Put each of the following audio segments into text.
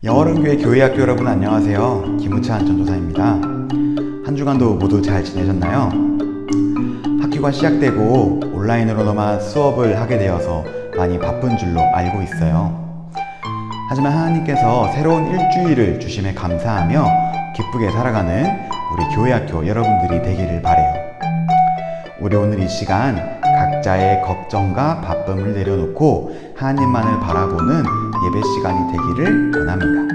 영어론교회 교회학교 여러분 안녕하세요. 김우찬 전도사입니다. 한 주간도 모두 잘 지내셨나요? 학교가 시작되고 온라인으로만 수업을 하게 되어서 많이 바쁜 줄로 알고 있어요. 하지만 하나님께서 새로운 일주일을 주심에 감사하며 기쁘게 살아가는 우리 교회학교 여러분들이 되기를 바라요. 우리 오늘 이 시간 각자의 걱정과 바쁨을 내려놓고 하나님만을 바라보는 예배 시간이 되기를 원합니다.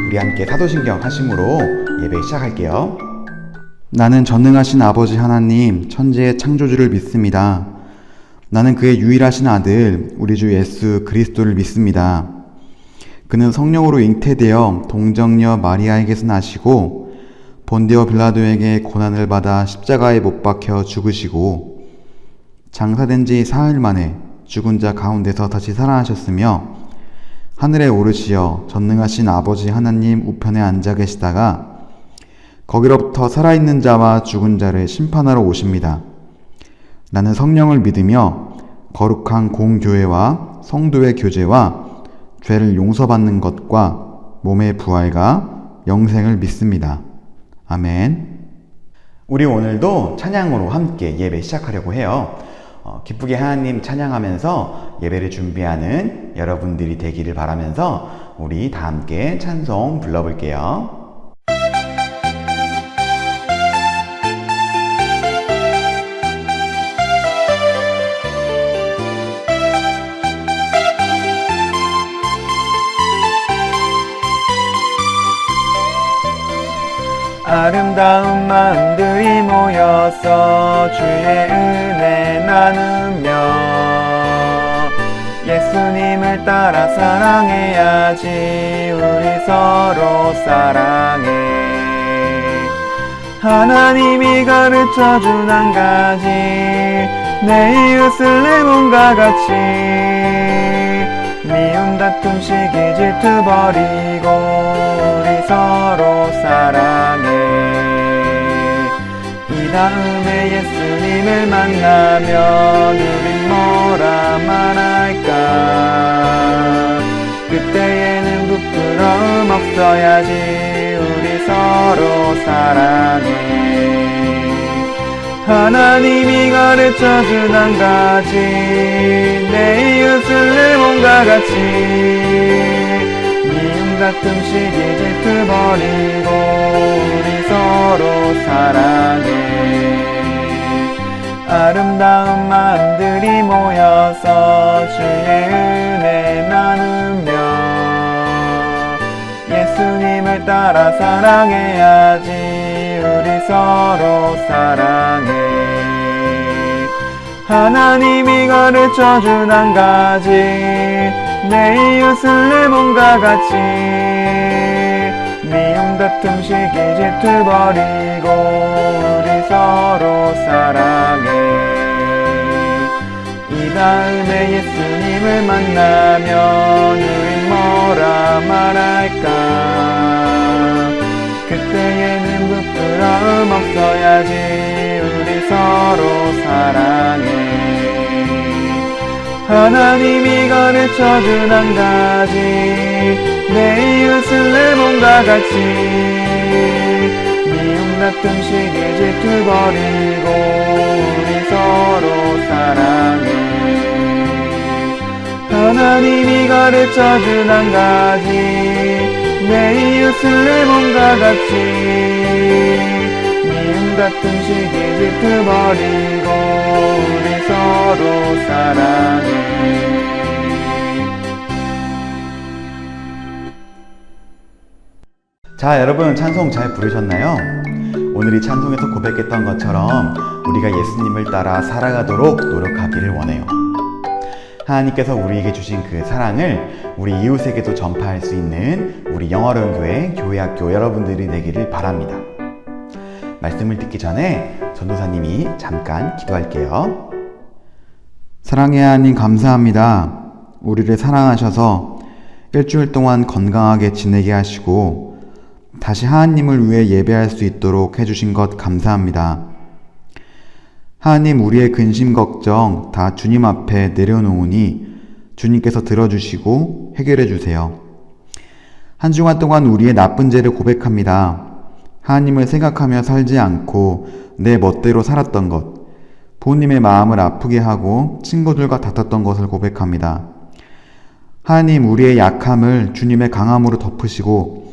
우리 함께 사도신경 하심으로 예배 시작할게요. 나는 전능하신 아버지 하나님 천지의 창조주를 믿습니다. 나는 그의 유일하신 아들 우리 주 예수 그리스도를 믿습니다. 그는 성령으로 잉태되어 동정녀 마리아에게서 나시고 본디오 빌라도에게 고난을 받아 십자가에 못 박혀 죽으시고 장사된 지 사흘 만에 죽은 자 가운데서 다시 살아나셨으며 하늘에 오르시어 전능하신 아버지 하나님 우편에 앉아 계시다가 거기로부터 살아있는 자와 죽은 자를 심판하러 오십니다. 나는 성령을 믿으며 거룩한 공교회와 성도의 교제와 죄를 용서받는 것과 몸의 부활과 영생을 믿습니다. 아멘. 우리 오늘도 찬양으로 함께 예배 시작하려고 해요. 기쁘게 하나님 찬양하면서 예배를 준비하는 여러분들이 되기를 바라면서 우리 다 함께 찬송 불러볼게요. 아름다운 마음들이 모여서 주의 은혜 나누며 예수님을 따라 사랑해야지. 우리 서로 사랑해. 하나님이 가르쳐준 한 가지, 내 이웃을 내 몸과 같이 미움 다툼 시기 질투 버리고 우리 서로 사랑해. 이 다음에 예수님을 만나면 우린 뭐라 말할까? 그때에는 부끄러움 없어야지. 우리 서로 사랑해. 하나님이 가르쳐준 한 가지, 내 이웃을 내 몸과 같이 미움 다툼 시기 질투 버리고 우리 서로 사랑해. 아름다운 마음들이 모여서 주의 은혜 나누며 예수님을 따라 사랑해야지. 우리 서로 사랑해. 하나님이 가르쳐준 한 가지, 내 이웃을 내 몸과 같이 미움 다툼 시기 질투 버리고 우리 서로 사랑해. 이 다음에 예수님을 만나면 우린 뭐라 말할까? 그때에는 부끄러움 없어야지. 우리 서로 사랑해. 하나님이 가르쳐준 한 가지, 내 이웃을 내 몸과 같이 미움 다툼 시기 질투 버리고 우리 서로 사랑해. 하나님이 가르쳐준 한 가지, 내 이웃을 내 몸과 같이 미움 다툼 시기 질투 버리고 우리 서로 사랑해. 자, 여러분 찬송 잘 부르셨나요? 오늘 이 찬송에서 고백했던 것처럼 우리가 예수님을 따라 살아가도록 노력하기를 원해요. 하나님께서 우리에게 주신 그 사랑을 우리 이웃에게도 전파할 수 있는 우리 영어로운 교회, 교회학교 여러분들이 되기를 바랍니다. 말씀을 듣기 전에 전도사님이 잠깐 기도할게요. 사랑의 하나님 감사합니다. 우리를 사랑하셔서 일주일 동안 건강하게 지내게 하시고 다시 하나님을 위해 예배할 수 있도록 해주신 것 감사합니다. 하나님, 우리의 근심 걱정 다 주님 앞에 내려놓으니 주님께서 들어주시고 해결해 주세요. 한 주간 동안 우리의 나쁜 죄를 고백합니다. 하나님을 생각하며 살지 않고 내 멋대로 살았던 것, 부모님의 마음을 아프게 하고 친구들과 다퉜던 것을 고백합니다. 하나님, 우리의 약함을 주님의 강함으로 덮으시고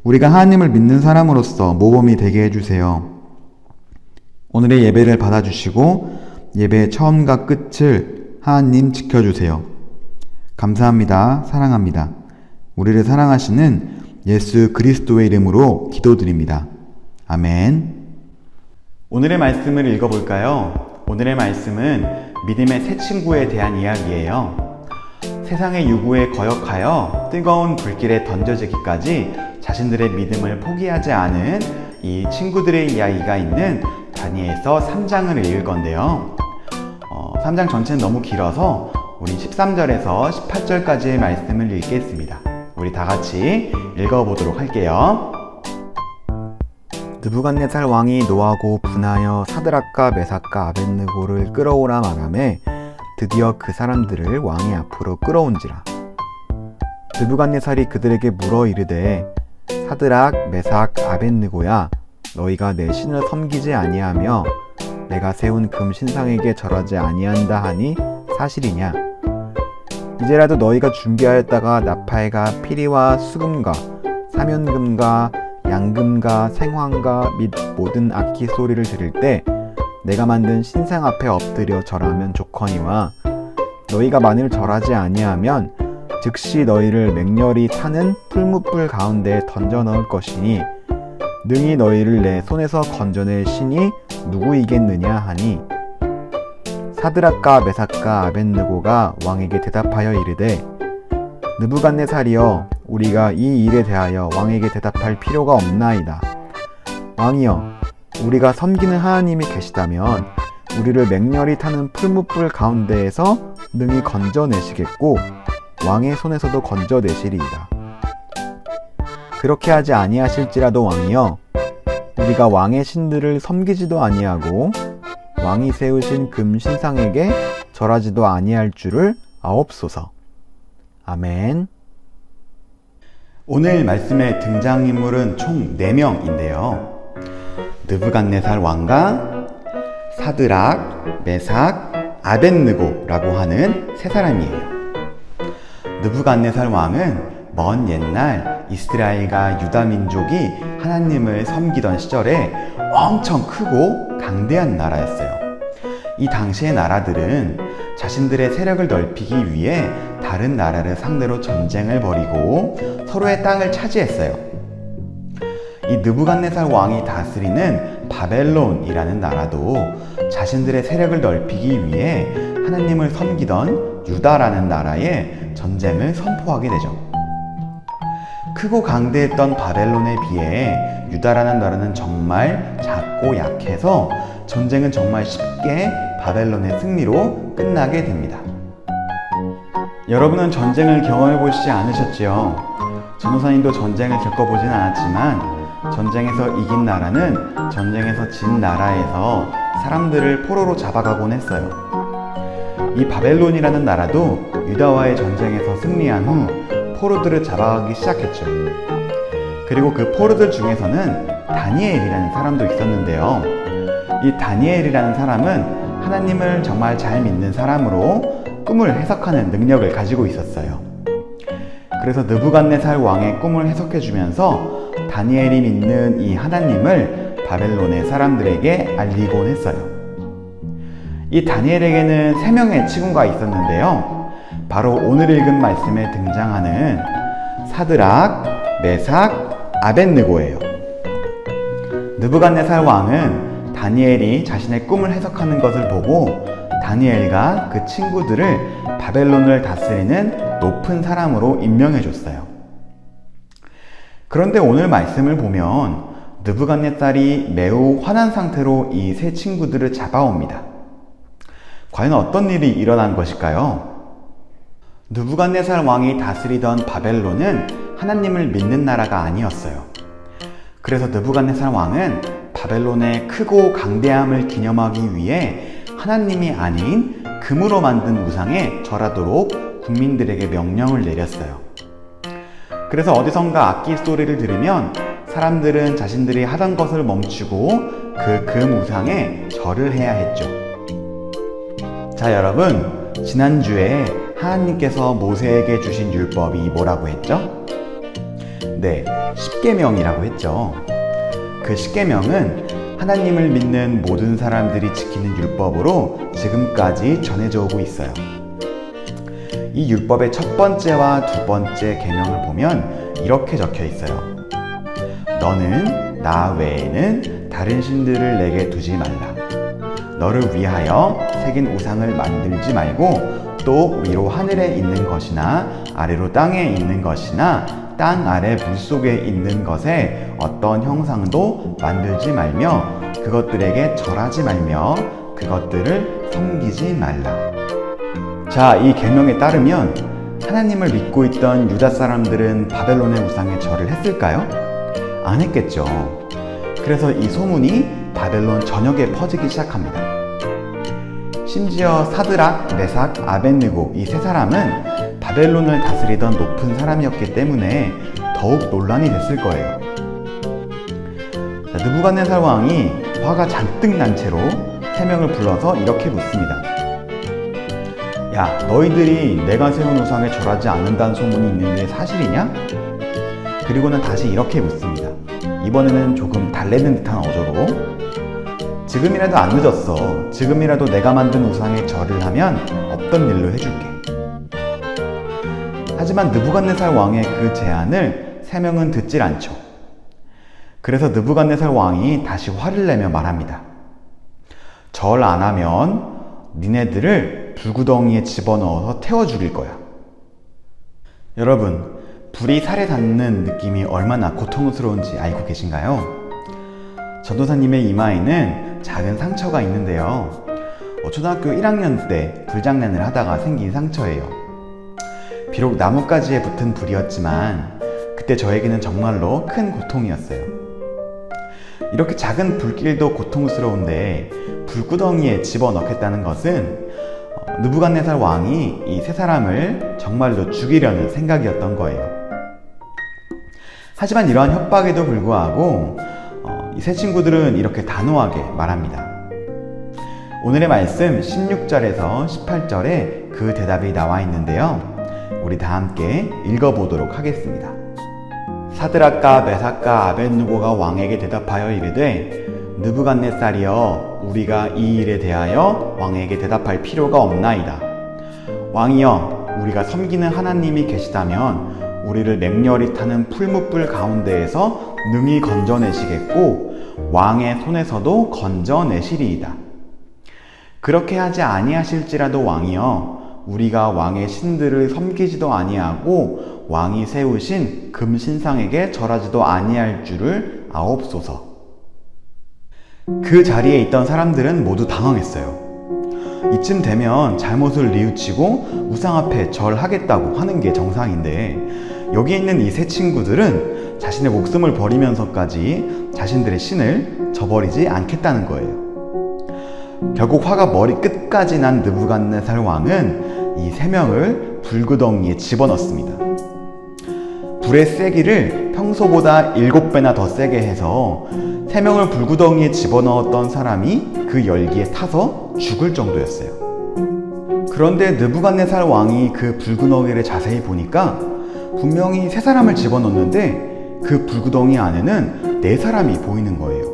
우리가 하나님을 믿는 사람으로서 모범이 되게 해주세요. 오늘의 예배를 받아주시고 예배의 처음과 끝을 하나님 지켜주세요. 감사합니다. 사랑합니다. 우리를 사랑하시는 예수 그리스도의 이름으로 기도드립니다. 아멘. 오늘의 말씀을 읽어볼까요? 오늘의 말씀은 믿음의 새 친구에 대한 이야기예요. 세상의 유구에 거역하여 뜨거운 불길에 던져지기까지 자신들의 믿음을 포기하지 않은 이 친구들의 이야기가 있는 다니엘서 3장을 읽을 건데요. 3장 전체는 너무 길어서 우리 13절에서 18절까지의 말씀을 읽겠습니다. 우리 다 같이 읽어보도록 할게요. 느부갓네살 왕이 노하고 분하여 사드락과 메삭과 아벳느고를 끌어오라 말하매 드디어 그 사람들을 왕의 앞으로 끌어온지라. 느부갓네살이 그들에게 물어 이르되 사드락, 메삭, 아벳느고야, 너희가 내 신을 섬기지 아니하며 내가 세운 금 신상에게 절하지 아니한다 하니 사실이냐? 이제라도 너희가 준비하였다가 나팔과 피리와 수금과 사면금과 양금과 생황과 및 모든 악기 소리를 들을 때 내가 만든 신상 앞에 엎드려 절하면 좋거니와 너희가 만일 절하지 아니하면 즉시 너희를 맹렬히 타는 풀무불 가운데 던져 넣을 것이니 능히 너희를 내 손에서 건져낼 신이 누구이겠느냐 하니 사드락과 메삭과 아벳느고가 왕에게 대답하여 이르되 느부갓네살이여, 우리가 이 일에 대하여 왕에게 대답할 필요가 없나이다. 왕이여, 우리가 섬기는 하나님이 계시다면 우리를 맹렬히 타는 풀무불 가운데에서 능히 건져내시겠고 왕의 손에서도 건져내시리이다. 그렇게 하지 아니하실지라도 왕이여, 우리가 왕의 신들을 섬기지도 아니하고 왕이 세우신 금 신상에게 절하지도 아니할 줄을 아옵소서. 아멘. 오늘 말씀의 등장인물은 총 4명인데요. 느부갓네살 왕과 사드락, 메삭, 아벳느고라고 하는 3사람이에요. 느부갓네살 왕은 먼 옛날 이스라엘과 유다 민족이 하나님을 섬기던 시절에 엄청 크고 강대한 나라였어요. 이 당시의 나라들은 자신들의 세력을 넓히기 위해 다른 나라를 상대로 전쟁을 벌이고 서로의 땅을 차지했어요. 이 느부갓네살 왕이 다스리는 바벨론이라는 나라도 자신들의 세력을 넓히기 위해 하나님을 섬기던 유다라는 나라에 전쟁을 선포하게 되죠. 크고 강대했던 바벨론에 비해 유다라는 나라는 정말 작고 약해서 전쟁은 정말 쉽게 바벨론의 승리로 끝나게 됩니다. 여러분은 전쟁을 경험해 보시지 않으셨지요? 전도사님도 전쟁을 겪어보진 않았지만 전쟁에서 이긴 나라는 전쟁에서 진 나라에서 사람들을 포로로 잡아가곤 했어요. 이 바벨론이라는 나라도 유다와의 전쟁에서 승리한 후 포로들을 잡아가기 시작했죠. 그리고 그 포로들 중에서는 다니엘이라는 사람도 있었는데요. 이 다니엘이라는 사람은 하나님을 정말 잘 믿는 사람으로 꿈을 해석하는 능력을 가지고 있었어요. 그래서 느부갓네살 왕의 꿈을 해석해주면서 다니엘이 믿는 이 하나님을 바벨론의 사람들에게 알리곤 했어요. 이 다니엘에게는 3명의 친구가 있었는데요. 바로 오늘 읽은 말씀에 등장하는 사드락, 메삭, 아벳느고예요. 느부갓네살 왕은 다니엘이 자신의 꿈을 해석하는 것을 보고 다니엘과 그 친구들을 바벨론을 다스리는 높은 사람으로 임명해 줬어요. 그런데 오늘 말씀을 보면 느부갓네살이 매우 화난 상태로 이 세 친구들을 잡아옵니다. 과연 어떤 일이 일어난 것일까요? 느부갓네살 왕이 다스리던 바벨론은 하나님을 믿는 나라가 아니었어요. 그래서 느부갓네살 왕은 바벨론의 크고 강대함을 기념하기 위해 하나님이 아닌 금으로 만든 우상에 절하도록 국민들에게 명령을 내렸어요. 그래서 어디선가 악기 소리를 들으면 사람들은 자신들이 하던 것을 멈추고 그 금 우상에 절을 해야 했죠. 자, 여러분, 지난주에 하나님께서 모세에게 주신 율법이 뭐라고 했죠? 네, 십계명이라고 했죠. 그 십계명은 하나님을 믿는 모든 사람들이 지키는 율법으로 지금까지 전해져 오고 있어요. 이 율법의 첫 번째와 두 번째 계명을 보면 이렇게 적혀 있어요. 너는 나 외에는 다른 신들을 내게 두지 말라. 너를 위하여 새긴 우상을 만들지 말고 또 위로 하늘에 있는 것이나 아래로 땅에 있는 것이나 땅 아래 물속에 있는 것에 어떤 형상도 만들지 말며 그것들에게 절하지 말며 그것들을 섬기지 말라. 자, 이 계명에 따르면 하나님을 믿고 있던 유다 사람들은 바벨론의 우상에 절을 했을까요? 안 했겠죠. 그래서 이 소문이 바벨론 전역에 퍼지기 시작합니다. 심지어 사드락, 메삭, 아벳느고 이 세 사람은 바벨론을 다스리던 높은 사람이었기 때문에 더욱 논란이 됐을 거예요. 느부갓네살 왕이 화가 잔뜩 난 채로 3명을 불러서 이렇게 묻습니다. 야, 너희들이 내가 세운 우상에 절하지 않는다는 소문이 있는데 사실이냐? 그리고는 다시 이렇게 묻습니다. 이번에는 조금 달래는 듯한 어조로 지금이라도 안 늦었어. 지금이라도 내가 만든 우상에 절을 하면 없던 일로 해줄게. 하지만 느부갓네살 왕의 그 제안을 3명은 듣질 않죠. 그래서 느부갓네살 왕이 다시 화를 내며 말합니다. 절 안 하면 니네들을 불구덩이에 집어넣어서 태워 죽일 거야. 여러분, 불이 살에 닿는 느낌이 얼마나 고통스러운지 알고 계신가요? 전도사님의 이마에는 작은 상처가 있는데요. 초등학교 1학년 때 불장난을 하다가 생긴 상처예요. 비록 나뭇가지에 붙은 불이었지만 그때 저에게는 정말로 큰 고통이었어요. 이렇게 작은 불길도 고통스러운데 불구덩이에 집어넣겠다는 것은 느부갓네살 왕이 이 세 사람을 정말로 죽이려는 생각이었던 거예요. 하지만 이러한 협박에도 불구하고 이 세 친구들은 이렇게 단호하게 말합니다. 오늘의 말씀 16절에서 18절에 그 대답이 나와 있는데요. 우리 다 함께 읽어보도록 하겠습니다. 사드락과 메삭과 아벳느고가 왕에게 대답하여 이르되 느부갓네살이여, 우리가 이 일에 대하여 왕에게 대답할 필요가 없나이다. 왕이여, 우리가 섬기는 하나님이 계시다면 우리를 맹렬히 타는 풀무불 가운데에서 능히 건져내시겠고 왕의 손에서도 건져내시리이다. 그렇게 하지 아니하실지라도 왕이여, 우리가 왕의 신들을 섬기지도 아니하고 왕이 세우신 금신상에게 절하지도 아니할 줄을 아옵소서. 그 자리에 있던 사람들은 모두 당황했어요. 이쯤 되면 잘못을 뉘우치고 우상 앞에 절하겠다고 하는 게 정상인데 여기 있는 이 세 친구들은 자신의 목숨을 버리면서까지 자신들의 신을 저버리지 않겠다는 거예요. 결국 화가 머리 끝까지 난 느부갓네살 왕은 이 3명을 불구덩이에 집어넣습니다. 불의 세기를 평소보다 7배나 더 세게 해서 3명을 불구덩이에 집어넣었던 사람이 그 열기에 타서 죽을 정도였어요. 그런데 느부갓네살 왕이 그 불구덩이를 자세히 보니까 분명히 3사람을 집어넣었는데 그 불구덩이 안에는 4사람이 보이는 거예요.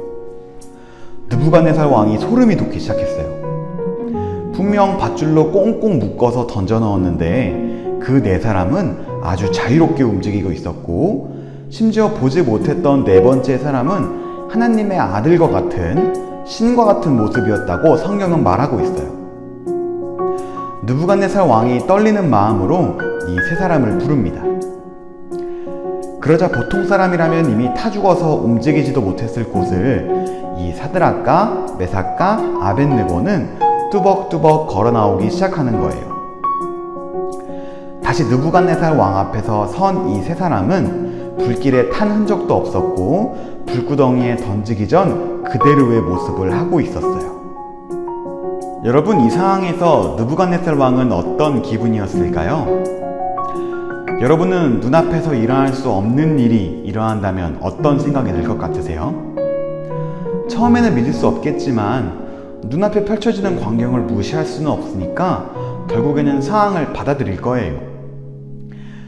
느부갓네살 왕이 소름이 돋기 시작했어요. 분명 밧줄로 꽁꽁 묶어서 던져 넣었는데 그 네 사람은 아주 자유롭게 움직이고 있었고, 심지어 보지 못했던 네 번째 사람은 하나님의 아들과 같은, 신과 같은 모습이었다고 성경은 말하고 있어요. 느부갓네살 왕이 떨리는 마음으로 이 세 사람을 부릅니다. 그러자 보통 사람이라면 이미 타 죽어서 움직이지도 못했을 곳을 이 사드락과 메삭과 아벳느고는 뚜벅뚜벅 걸어 나오기 시작하는 거예요. 다시 느부갓네살 왕 앞에서 선 이 세 사람은 불길에 탄 흔적도 없었고 불구덩이에 던지기 전 그대로의 모습을 하고 있었어요. 여러분, 이 상황에서 느부갓네살 왕은 어떤 기분이었을까요? 여러분은 눈앞에서 일어날 수 없는 일이 일어난다면 어떤 생각이 들 것 같으세요? 처음에는 믿을 수 없겠지만 눈앞에 펼쳐지는 광경을 무시할 수는 없으니까 결국에는 상황을 받아들일 거예요.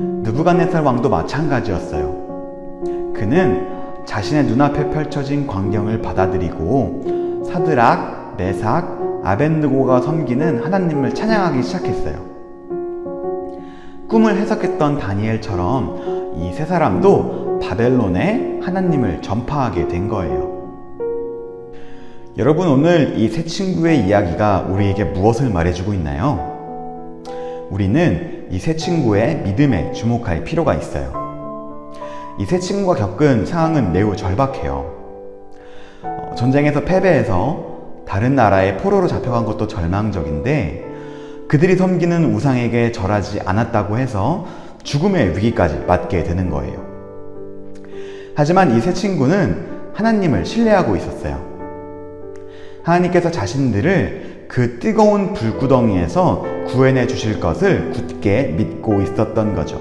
느부갓네살 왕도 마찬가지였어요. 그는 자신의 눈앞에 펼쳐진 광경을 받아들이고 사드락, 메삭, 아벳느고가 섬기는 하나님을 찬양하기 시작했어요. 꿈을 해석했던 다니엘처럼 이 세 사람도 바벨론에 하나님을 전파하게 된 거예요. 여러분, 오늘 이 세 친구의 이야기가 우리에게 무엇을 말해주고 있나요? 우리는 이 세 친구의 믿음에 주목할 필요가 있어요. 이 세 친구가 겪은 상황은 매우 절박해요. 전쟁에서 패배해서 다른 나라에 포로로 잡혀간 것도 절망적인데, 그들이 섬기는 우상에게 절하지 않았다고 해서 죽음의 위기까지 맞게 되는 거예요. 하지만 이 세 친구는 하나님을 신뢰하고 있었어요. 하나님께서 자신들을 그 뜨거운 불구덩이에서 구해내 주실 것을 굳게 믿고 있었던 거죠.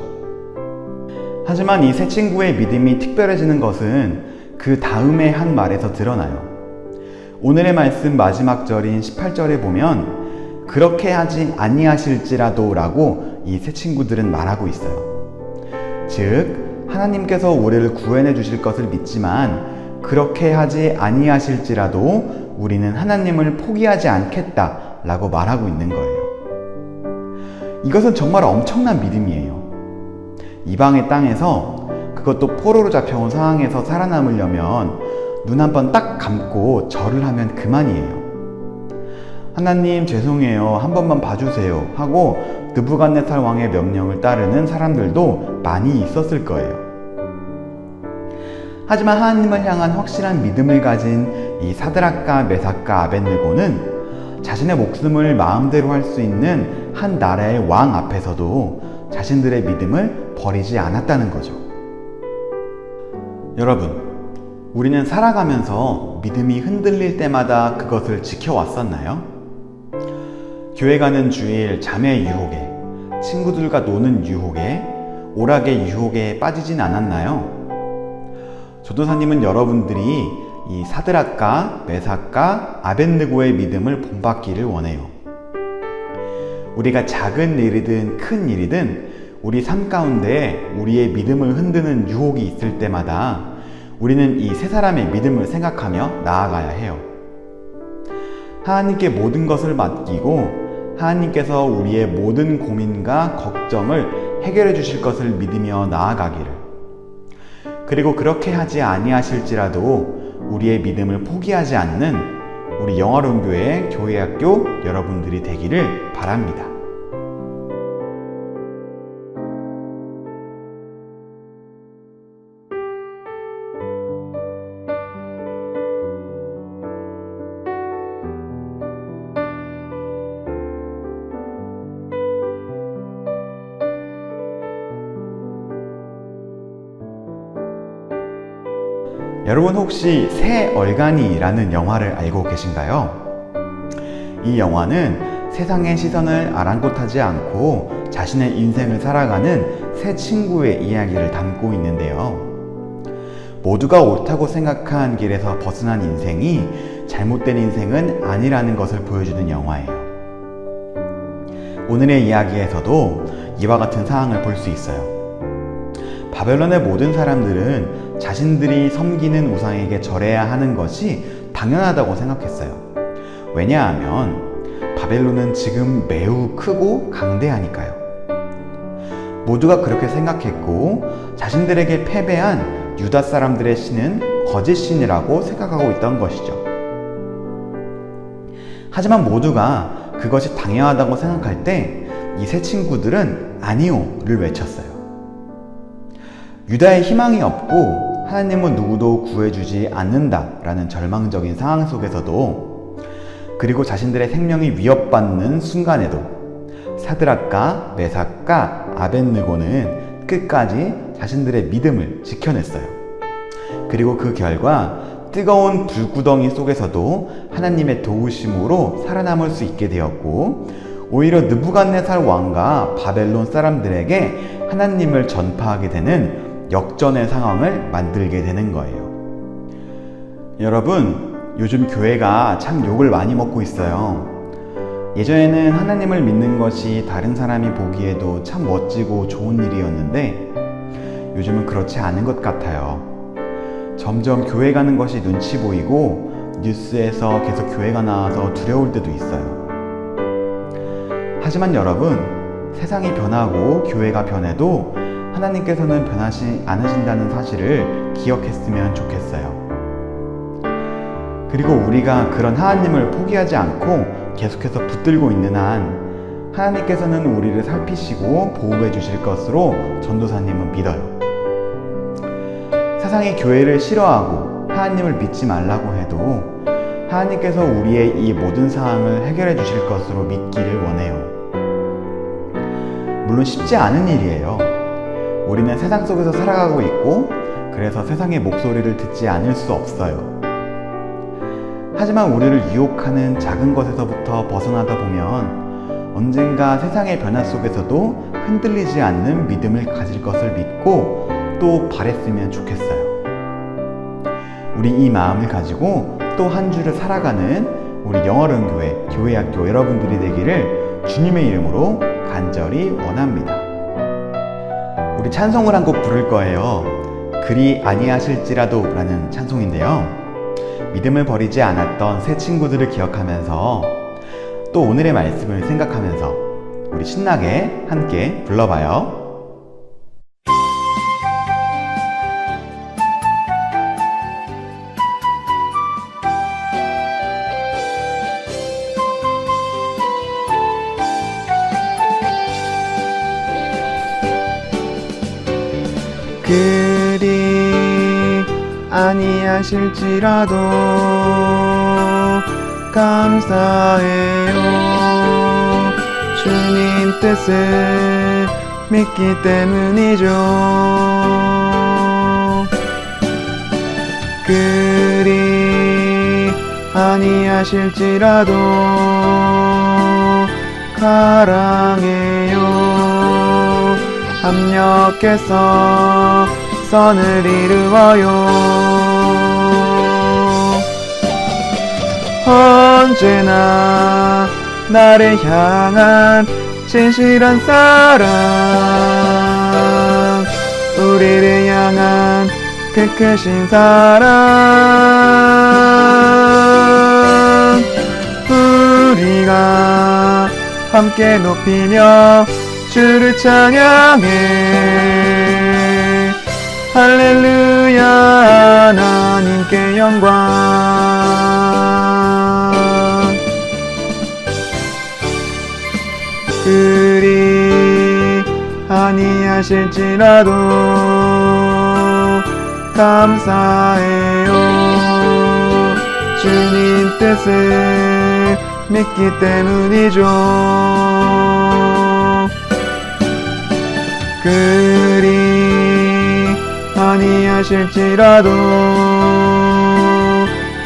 하지만 이 세 친구의 믿음이 특별해지는 것은 그 다음의 한 말에서 드러나요. 오늘의 말씀 마지막 절인 18절에 보면 그렇게 하지 아니하실지라도 라고 이 세 친구들은 말하고 있어요. 즉, 하나님께서 우리를 구해내 주실 것을 믿지만 그렇게 하지 아니하실지라도 우리는 하나님을 포기하지 않겠다 라고 말하고 있는 거예요. 이것은 정말 엄청난 믿음이에요. 이방의 땅에서, 그것도 포로로 잡혀온 상황에서 살아남으려면 눈 한 번 딱 감고 절을 하면 그만이에요. 하나님 죄송해요, 한 번만 봐주세요 하고 느부갓네살 왕의 명령을 따르는 사람들도 많이 있었을 거예요. 하지만 하나님을 향한 확실한 믿음을 가진 이 사드락과 메삭과 아벳느고는 자신의 목숨을 마음대로 할 수 있는 한 나라의 왕 앞에서도 자신들의 믿음을 버리지 않았다는 거죠. 여러분, 우리는 살아가면서 믿음이 흔들릴 때마다 그것을 지켜왔었나요? 교회 가는 주일, 잠의 유혹에, 친구들과 노는 유혹에, 오락의 유혹에 빠지진 않았나요? 조도사님은 여러분들이 이 사드락과 메삭과 아벳느고의 믿음을 본받기를 원해요. 우리가 작은 일이든 큰 일이든 우리 삶 가운데 우리의 믿음을 흔드는 유혹이 있을 때마다 우리는 이 세 사람의 믿음을 생각하며 나아가야 해요. 하나님께 모든 것을 맡기고 하나님께서 우리의 모든 고민과 걱정을 해결해 주실 것을 믿으며 나아가기를, 그리고 그렇게 하지 아니하실지라도 우리의 믿음을 포기하지 않는 우리 영화로운 교회 교회학교 여러분들이 되기를 바랍니다. 여러분, 혹시 새 얼간이라는 영화를 알고 계신가요? 이 영화는 세상의 시선을 아랑곳하지 않고 자신의 인생을 살아가는 세 친구의 이야기를 담고 있는데요. 모두가 옳다고 생각한 길에서 벗어난 인생이 잘못된 인생은 아니라는 것을 보여주는 영화예요. 오늘의 이야기에서도 이와 같은 상황을 볼 수 있어요. 바벨론의 모든 사람들은 자신들이 섬기는 우상에게 절해야 하는 것이 당연하다고 생각했어요. 왜냐하면 바벨론은 지금 매우 크고 강대하니까요. 모두가 그렇게 생각했고 자신들에게 패배한 유다 사람들의 신은 거짓 신이라고 생각하고 있던 것이죠. 하지만 모두가 그것이 당연하다고 생각할 때 이 세 친구들은 아니오를 외쳤어요. 유다에 희망이 없고 하나님은 누구도 구해주지 않는다라는 절망적인 상황 속에서도, 그리고 자신들의 생명이 위협받는 순간에도 사드락과 메삭과 아벳느고는 끝까지 자신들의 믿음을 지켜냈어요. 그리고 그 결과 뜨거운 불구덩이 속에서도 하나님의 도우심으로 살아남을 수 있게 되었고, 오히려 느부갓네살 왕과 바벨론 사람들에게 하나님을 전파하게 되는 역전의 상황을 만들게 되는 거예요. 여러분, 요즘 교회가 참 욕을 많이 먹고 있어요. 예전에는 하나님을 믿는 것이 다른 사람이 보기에도 참 멋지고 좋은 일이었는데 요즘은 그렇지 않은 것 같아요. 점점 교회 가는 것이 눈치 보이고 뉴스에서 계속 교회가 나와서 두려울 때도 있어요. 하지만 여러분, 세상이 변하고 교회가 변해도 하나님께서는 변하지 않으신다는 사실을 기억했으면 좋겠어요. 그리고 우리가 그런 하나님을 포기하지 않고 계속해서 붙들고 있는 한 하나님께서는 우리를 살피시고 보호해 주실 것으로 전도사님은 믿어요. 세상이 교회를 싫어하고 하나님을 믿지 말라고 해도 하나님께서 우리의 이 모든 상황을 해결해 주실 것으로 믿기를 원해요. 물론 쉽지 않은 일이에요. 우리는 세상 속에서 살아가고 있고 그래서 세상의 목소리를 듣지 않을 수 없어요. 하지만 우리를 유혹하는 작은 것에서부터 벗어나다 보면 언젠가 세상의 변화 속에서도 흔들리지 않는 믿음을 가질 것을 믿고 또 바랬으면 좋겠어요. 우리 이 마음을 가지고 또 한 주를 살아가는 우리 영어로운교회 교회학교 여러분들이 되기를 주님의 이름으로 간절히 원합니다. 우리 찬송을 한 곡 부를 거예요. 그리 아니하실지라도 라는 찬송인데요. 믿음을 버리지 않았던 새 친구들을 기억하면서 또 오늘의 말씀을 생각하면서 우리 신나게 함께 불러봐요. 그리 아니하실지라도 감사해요. 주님 뜻을 믿기 때문이죠. 그리 아니하실지라도 가랑해요. 합력해서 선을 이루어요. 언제나 나를 향한 진실한 사랑, 우리를 향한 그 크신 사랑, 우리가 함께 높이며 주를 찬양해. 할렐루야, 하나님께 영광. 그리 아니하실지라도 감사해요. 주님 뜻을 믿기 때문이죠. 그리 아니하실지라도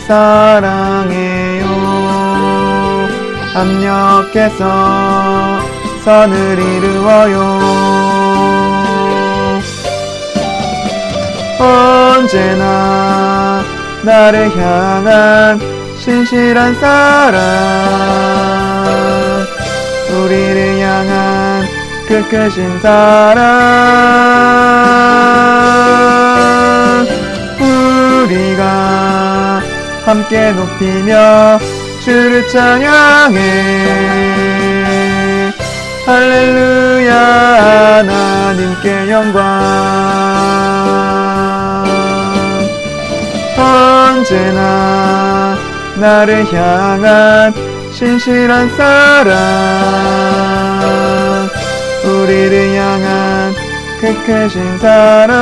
사랑해요. 합력해서 선을 이루어요. 언제나 나를 향한 신실한 사랑, 우리를 향한 그 크신 사랑, 우리가 함께 높이며 주를 찬양해. 할렐루야 하나님께 영광. 언제나 나를 향한 신실한 사랑, 우리를 향한 그 크신 사랑,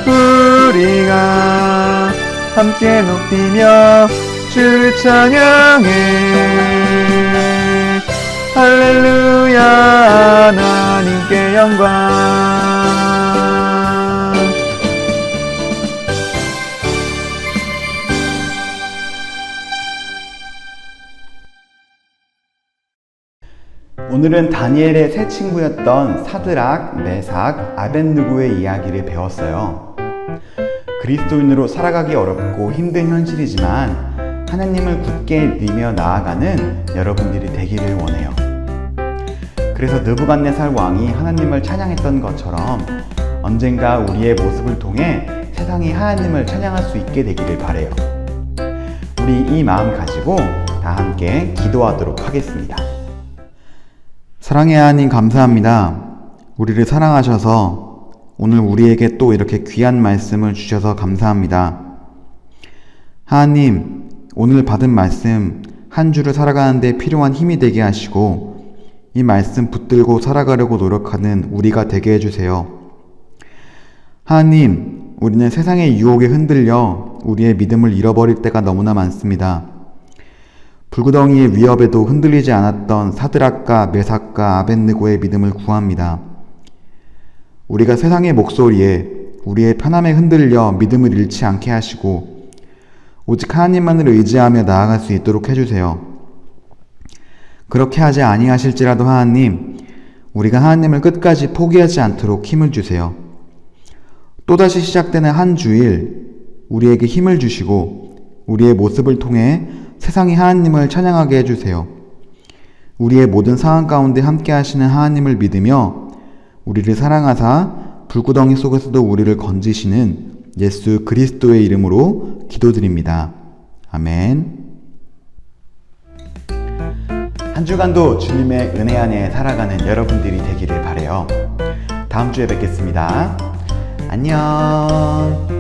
우리가 함께 높이며 주를 찬양해. 할렐루야 하나님께 영광. 오늘은 다니엘의 세 친구였던 사드락, 메삭, 아벳느고의 이야기를 배웠어요. 그리스도인으로 살아가기 어렵고 힘든 현실이지만 하나님을 굳게 믿으며 나아가는 여러분들이 되기를 원해요. 그래서 느부갓네살 왕이 하나님을 찬양했던 것처럼 언젠가 우리의 모습을 통해 세상이 하나님을 찬양할 수 있게 되기를 바라요. 우리 이 마음 가지고 다 함께 기도하도록 하겠습니다. 사랑의 하나님 감사합니다. 우리를 사랑하셔서 오늘 우리에게 또 이렇게 귀한 말씀을 주셔서 감사합니다. 하나님, 오늘 받은 말씀 한 주를 살아가는 데 필요한 힘이 되게 하시고 이 말씀 붙들고 살아가려고 노력하는 우리가 되게 해주세요. 하나님, 우리는 세상의 유혹에 흔들려 우리의 믿음을 잃어버릴 때가 너무나 많습니다. 불구덩이의 위협에도 흔들리지 않았던 사드락과 메삭과 아벳느고의 믿음을 구합니다. 우리가 세상의 목소리에 우리의 편함에 흔들려 믿음을 잃지 않게 하시고 오직 하나님만을 의지하며 나아갈 수 있도록 해주세요. 그렇게 하지 아니하실지라도 하나님, 우리가 하나님을 끝까지 포기하지 않도록 힘을 주세요. 또다시 시작되는 한 주일 우리에게 힘을 주시고 우리의 모습을 통해 세상이 하나님을 찬양하게 해주세요. 우리의 모든 상황 가운데 함께 하시는 하나님을 믿으며 우리를 사랑하사 불구덩이 속에서도 우리를 건지시는 예수 그리스도의 이름으로 기도드립니다. 아멘. 한 주간도 주님의 은혜 안에 살아가는 여러분들이 되기를 바라요. 다음 주에 뵙겠습니다. 안녕.